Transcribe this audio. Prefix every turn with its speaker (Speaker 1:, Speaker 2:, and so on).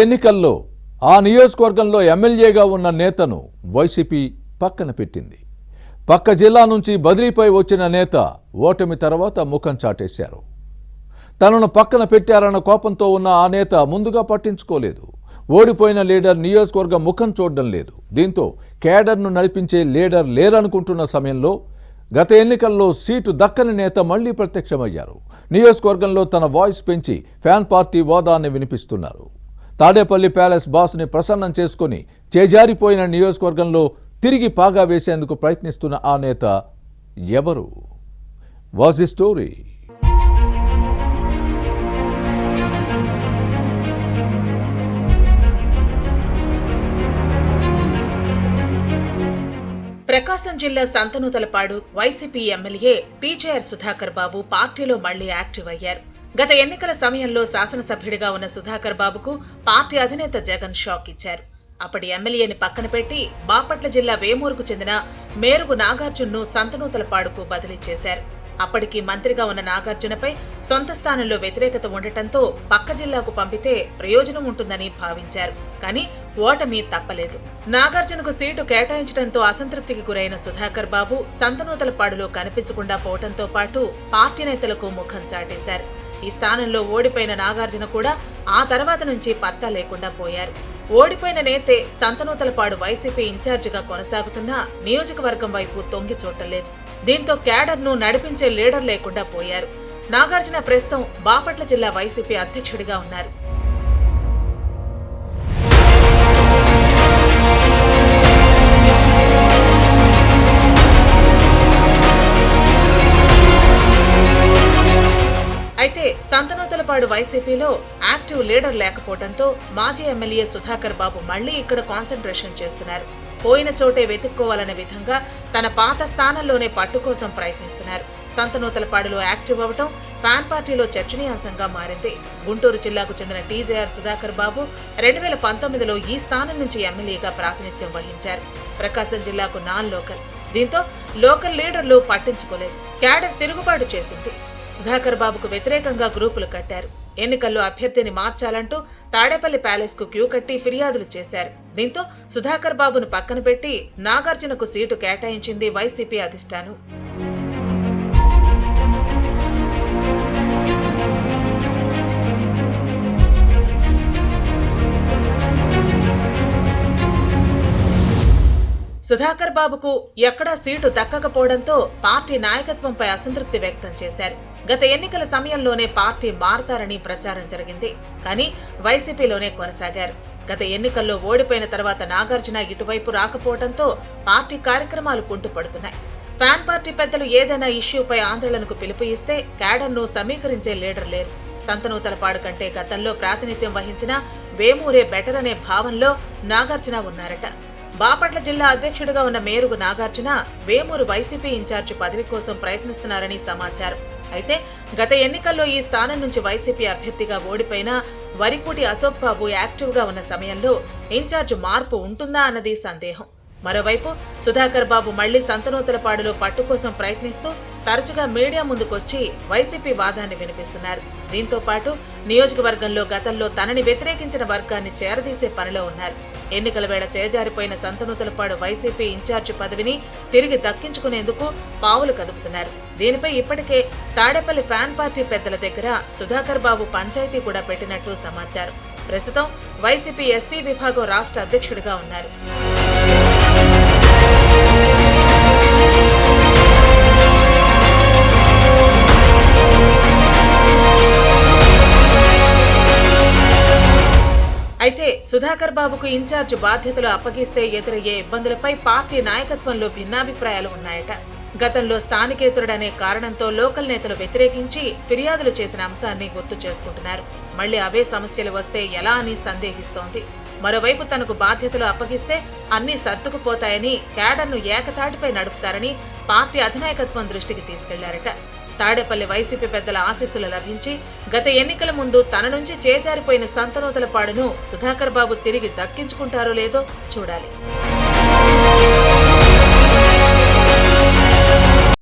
Speaker 1: ఎన్నికల్లో ఆ నియోజకవర్గంలో ఎమ్మెల్యేగా ఉన్న నేతను వైసీపీ పక్కన పెట్టింది. పక్క జిల్లా నుంచి బదిలీపై వచ్చిన నేత ఓటమి తర్వాత ముఖం చాటేశారు. తనను పక్కన పెట్టారన్న కోపంతో ఉన్న ఆ నేత ముందుగా పట్టించుకోలేదు. ఓడిపోయిన లీడర్ నియోజకవర్గం ముఖం చూడడం లేదు. దీంతో కేడర్ను నడిపించే లీడర్ లేరనుకుంటున్న సమయంలో గత ఎన్నికల్లో సీటు దక్కని నేత మళ్లీ ప్రత్యక్షమయ్యారు. నియోజకవర్గంలో తన వాయిస్ పెంచి ఫ్యాన్ పార్టీ హోదాన్ని వినిపిస్తున్నారు. తాడేపల్లి ప్యాలెస్ బాస్ని ప్రసన్నం చేసుకుని చేజారిపోయిన నియోజకవర్గంలో తిరిగి పాగా వేసేందుకు ప్రయత్నిస్తున్న ఆ నేత ఎవరు? Was the story?
Speaker 2: ప్రకాశం జిల్లా Santhanuthalapadu YCP MLA TJR Sudhakar Babu పార్టీలో మళ్లీ యాక్టివ్ అయ్యారు. గత ఎన్నికల సమయంలో శాసనసభ్యుడిగా ఉన్న సుధాకర్ బాబుకు పార్టీ అధినేత జగన్ షాక్ ఇచ్చారు. అప్పటి ఎమ్మెల్యేని పక్కన పెట్టి బాపట్ల జిల్లా వేమూరుకు చెందిన మేరుగు నాగార్జున్ను సంతనూతలపాడుకు బదిలీ చేశారు. అప్పటికి మంత్రిగా ఉన్న నాగార్జునపై సొంత స్థానంలో వ్యతిరేకత ఉండటంతో పక్క జిల్లాకు పంపితే ప్రయోజనం ఉంటుందని భావించారు. కానీ ఓటమి తప్పలేదు. నాగార్జునకు సీటు కేటాయించడంతో అసంతృప్తికి గురైన సుధాకర్ బాబు సంతనూతలపాడులో కనిపించకుండా పోవడంతో పాటు పార్టీ నేతలకు ముఖం చాటేశారు. ఈ స్థానంలో ఓడిపోయిన నాగార్జున కూడా ఆ తర్వాత నుంచి పత్తా లేకుండా పోయారు. ఓడిపోయిన నేతే సంతనూతలపాడు వైసీపీ ఇన్ఛార్జిగా కొనసాగుతున్నా నియోజకవర్గం వైపు తొంగి చూడలేదు. దీంతో క్యాడర్ను నడిపించే లీడర్ లేకుండా పోయారు. నాగార్జున ప్రస్తుతం బాపట్ల జిల్లా వైసీపీ అధ్యక్షుడిగా ఉన్నారు. అయితే సంతనూతలపాడు వైసీపీలో యాక్టివ్ లీడర్ లేకపోవడంతో మాజీ ఎమ్మెల్యే సుధాకర్ బాబు మళ్లీ ఇక్కడ కాన్సంట్రేషన్ చేస్తున్నారు. పోయిన చోటే వెతుక్కోవాలనే విధంగా తన పాత స్థానంలోనే పట్టు కోసం ప్రయత్నిస్తున్నారు. సంతనూతలపాడులో యాక్టివ్ అవటం ఫ్యాన్ పార్టీలో చర్చనీయాంశంగా మారింది. గుంటూరు జిల్లాకు చెందిన టీజేఆర్ సుధాకర్ బాబు 2019లో ఈ స్థానం నుంచి ఎమ్మెల్యేగా ప్రాతినిధ్యం వహించారు. ప్రకాశం జిల్లాకు నాన్ లోకల్. దీంతో లోకల్ లీడర్లు పట్టించుకోలేదు. క్యాడర్ తిరుగుబాటు చేసింది. సుధాకర్ బాబుకు వ్యతిరేకంగా గ్రూపులు కట్టారు. ఎన్నికల్లో అభ్యర్థిని మార్చాలంటూ తాడేపల్లి ప్యాలెస్ కు క్యూ కట్టి ఫిర్యాదులు చేశారు. దీంతో సుధాకర్ బాబును పక్కన పెట్టి నాగార్జునకు సీటు కేటాయించింది వైసీపీ అధిష్టానం. సుధాకర్ బాబుకు ఎక్కడా సీటు దక్కకపోవడంతో పార్టీ నాయకత్వంపై అసంతృప్తి వ్యక్తం చేశారు. గత ఎన్నికల సమయంలోనే పార్టీ మారతారని ప్రచారం జరిగింది. కానీ వైసీపీలోనే కొనసాగారు. గత ఎన్నికల్లో ఓడిపోయిన తర్వాత నాగార్జున ఇటువైపు రాకపోవడంతో పార్టీ కార్యక్రమాలు కుంటుపడుతున్నాయి. ఫ్యాన్ పార్టీ పెద్దలు ఏదైనా ఇష్యూపై ఆందోళనకు పిలుపు ఇస్తే క్యాడర్ను సమీకరించే లీడర్ లేరు. సంతనూతలపాడు కంటే గతంలో ప్రాతినిధ్యం వహించిన వేమూరే బెటర్ అనే భావంలో నాగార్జున ఉన్నారట. బాపట్ల జిల్లా అధ్యక్షుడిగా ఉన్న మేరుగు నాగార్జున వేమూరు వైసీపీ ఇన్ఛార్జి పదవి కోసం ప్రయత్నిస్తున్నారని సమాచారం. అయితే గత ఎన్నికల్లో ఈ స్థానం నుంచి వైసీపీ అభ్యర్థిగా ఓడిపోయిన వరిపూటి అశోక్ బాబు యాక్టివ్ గా ఉన్న సమయంలో ఇన్ఛార్జి మార్పు ఉంటుందా అన్నది సందేహం. మరోవైపు సుధాకర్ బాబు మళ్లీ సంతనూతలపాడులో పట్టు కోసం ప్రయత్నిస్తూ తరచుగా మీడియా ముందుకొచ్చి వైసీపీ వాదాన్ని వినిపిస్తున్నారు. దీంతో పాటు నియోజకవర్గంలో గతంలో తనని వ్యతిరేకించిన వర్గాన్ని చేరదీసే పనిలో ఉన్నారు. ఎన్నికల వేళ చేజారిపోయిన సంతనూతలపాడు వైసీపీ ఇన్ఛార్జి పదవిని తిరిగి దక్కించుకునేందుకు పావులు కదుపుతున్నారు. దీనిపై ఇప్పటికే తాడేపల్లి ఫ్యాన్ పార్టీ పెద్దల దగ్గర సుధాకర్ బాబు పంచాయతీ కూడా పెట్టినట్టు సమాచారం. ప్రస్తుతం వైసీపీ ఎస్సీ విభాగం రాష్ట్ర అధ్యక్షుడిగా ఉన్నారు. అయితే సుధాకర్ బాబుకు ఇన్ఛార్జ్ బాధ్యతలు అప్పగిస్తే ఎదురయ్యే ఇబ్బందులపై పార్టీ నాయకత్వంలో భిన్నాభిప్రాయాలు ఉన్నాయట. గతంలో స్థానికేతరుడనే కారణంతో లోకల్ నేతలు వ్యతిరేకించి ఫిర్యాదులు చేసిన అంశాన్ని గుర్తు చేసుకుంటున్నారు. మళ్లీ అవే సమస్యలు వస్తే ఎలా అని సందేహిస్తోంది. మరోవైపు తనకు బాధ్యతలు అప్పగిస్తే అన్నీ సర్దుకుపోతాయని క్యాడర్ను ఏకతాటిపై నడుపుతారని పార్టీ అధినాయకత్వం దృష్టికి తీసుకెళ్లారట. తాడేపల్లి వైసీపీ పెద్దల ఆశీస్సులు లభించి గత ఎన్నికల ముందు తన నుంచి చేజారిపోయిన సంతనూతలపాడును సుధాకర్ బాబు తిరిగి దక్కించుకుంటారో లేదో చూడాలి.